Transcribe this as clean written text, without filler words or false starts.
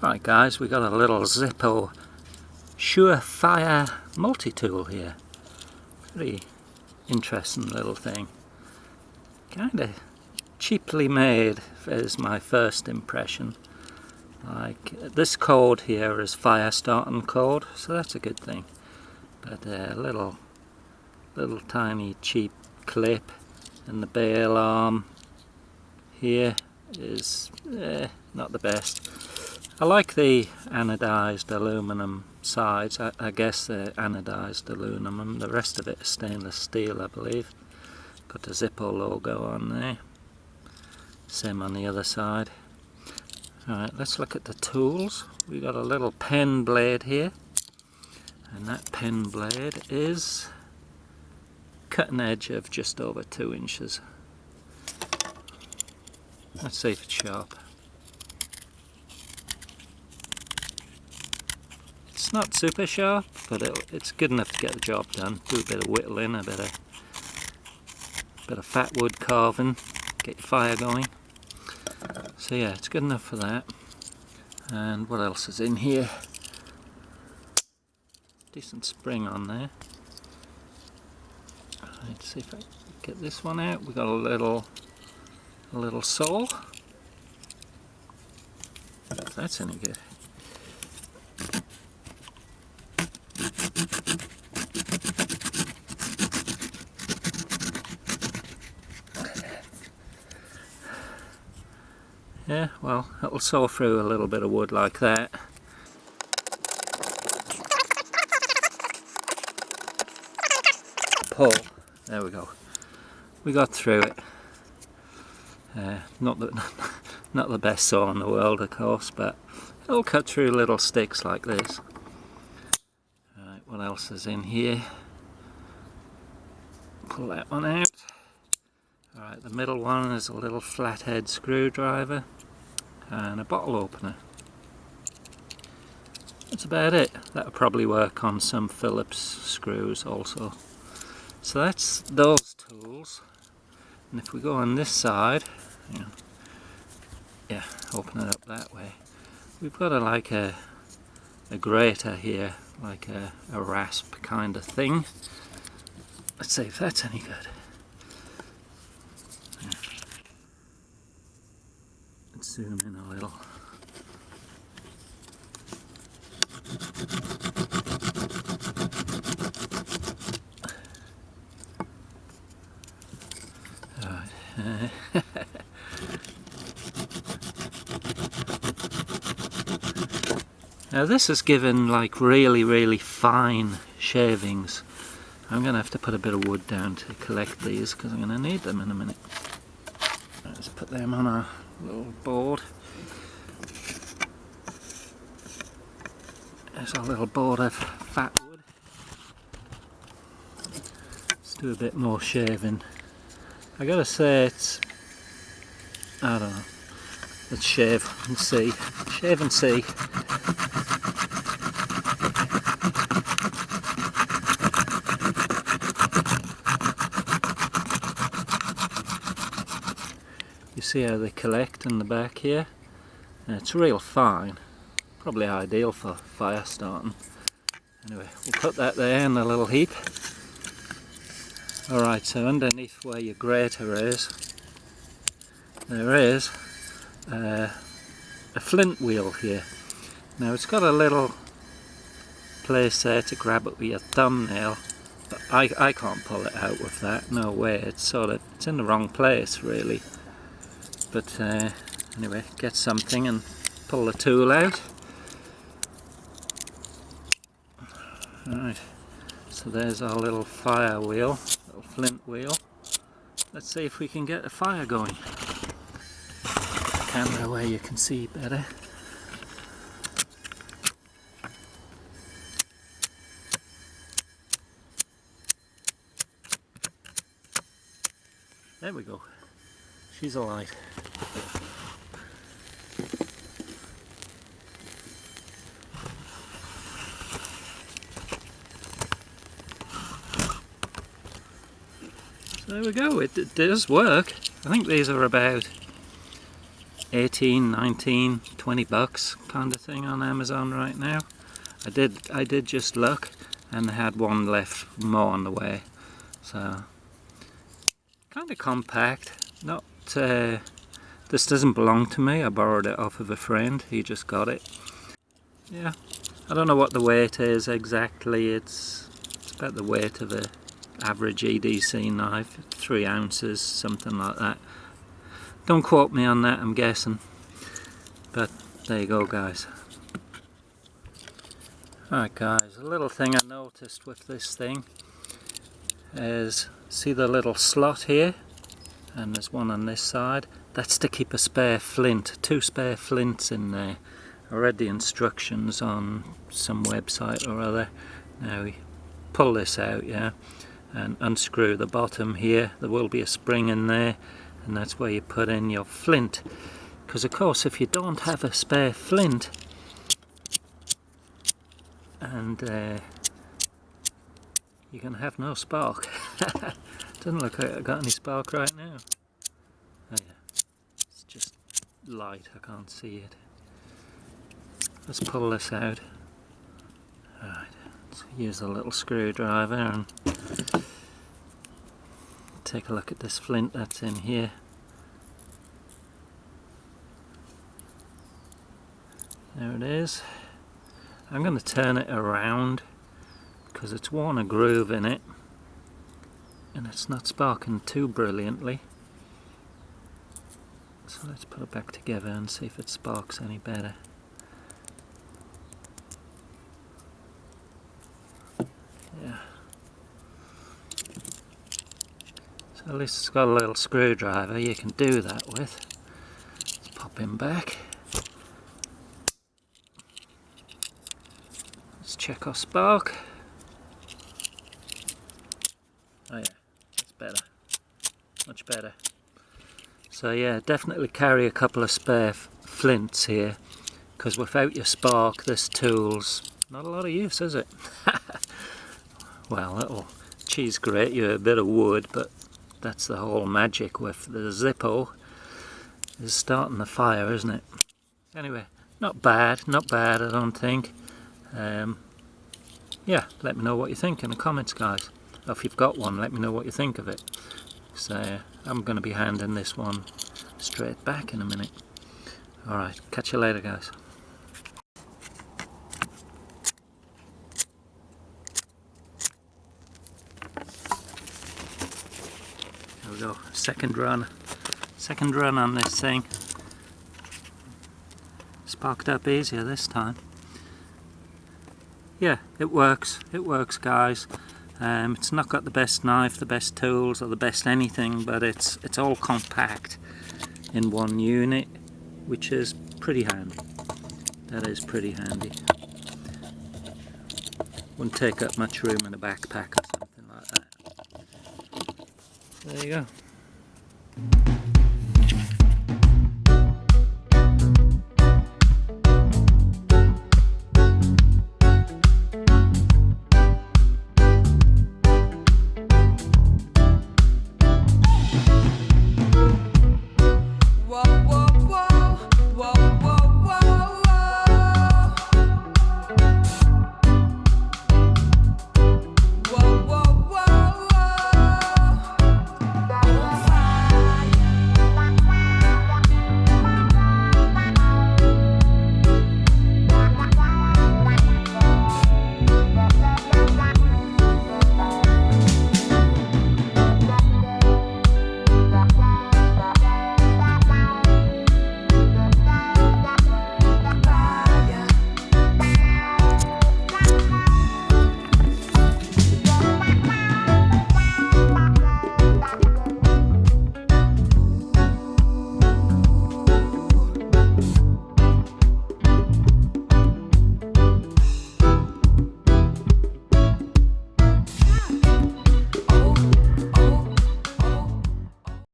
Right guys, we got a little ZIPPO SUREFIRE multi-tool here. Pretty interesting little thing. Kinda cheaply made is my first impression. Like this code here is fire starting code, so that's a good thing. But a little tiny cheap clip, and the bail arm here is not the best. I like the anodized aluminum sides. I guess they're anodized aluminum. The rest of it is stainless steel, I believe. Got the ZIPPO logo on there. Same on the other side. Alright, let's look at the tools. We got a little pen blade here, and that pen blade is cutting edge of just over 2 inches. Let's see if it's sharp. It's not super sharp, but it's good enough to get the job done. Do a bit of whittling, a bit of fat wood carving, get your fire going. So yeah, it's good enough for that. And what else is in here? Decent spring on there. Let's see if I can get this one out. We got a little saw. If that's any good. Yeah, well, it'll saw through a little bit of wood like that. Pull. There we go. We got through it. Not the best saw in the world, of course, but it'll cut through little sticks like this. Alright, what else is in here? Pull that one out. Alright, the middle one is a little flathead screwdriver and a bottle opener. That's about it. That'll probably work on some Phillips screws also. So that's those tools. And if we go on this side, yeah, open it up that way. We've got like a grater here, like a rasp kind of thing. Let's see if that's any good. Let's zoom in a little. Now this is given like really fine shavings. I'm going to have to put a bit of wood down to collect these because I'm going to need them in a minute. Let's put them on our little board. There's our little board of fat wood. Let's do a bit more shaving. I gotta say it's, I don't know, let's shave and see. Shave and see. You see how they collect in the back here? And it's real fine. Probably ideal for fire starting. Anyway, we'll put that there in a little heap. Alright, so underneath where your grater is, there is a flint wheel here. Now it's got a little place there to grab it with your thumbnail, but I can't pull it out with that, no way. It's in the wrong place really. But anyway, get something and pull the tool out. Alright, so there's our little fire wheel, little flint wheel. Let's see if we can get a fire going. Camera where you can see better. There we go. She's alight. So there we go, it does work. I think these are about 18, 19, 20 bucks kind of thing on Amazon right now. I did just look, and they had one left more on the way. So kind of compact. Not this doesn't belong to me. I borrowed it off of a friend. He just got it. Yeah, I don't know what the weight is exactly. It's about the weight of a average EDC knife, 3 ounces, something like that. Don't quote me on that, I'm guessing. But there you go, guys. Alright guys, a little thing I noticed with this thing is, see the little slot here? And there's one on this side. That's to keep a spare flint, 2 spare flints in there. I read the instructions on some website or other. Now we pull this out, yeah, and unscrew the bottom here. There will be a spring in there, and that's where you put in your flint. Because of course if you don't have a spare flint, and you're going to have no spark. Doesn't look like I got any spark right now. Oh yeah, it's just light, I can't see it. Let's pull this out. Alright, let's use a little screwdriver and take a look at this flint that's in here. There it is. I'm going to turn it around because it's worn a groove in it and it's not sparking too brilliantly. So let's put it back together and see if it sparks any better. Yeah. So at least it's got a little screwdriver you can do that with. Let's pop him back. Let's check our spark. Oh yeah, that's better. Much better. So yeah, definitely carry a couple of spare flints here, because without your spark this tool's not a lot of use, is it? Well, it'll cheese grate you a bit of wood, but that's the whole magic with the ZIPPO, is starting the fire, isn't it? Anyway, not bad I don't think. Yeah, let me know what you think in the comments, guys. Or if you've got one, let me know what you think of it. So I'm going to be handing this one straight back in a minute. Alright, catch you later, guys. There we go, second run on this thing. Sparked up easier this time. Yeah, it works guys. It's not got the best knife, the best tools or the best anything, but it's all compact in one unit, which is pretty handy. That is pretty handy. Wouldn't take up much room in a backpack or something like that. There you go.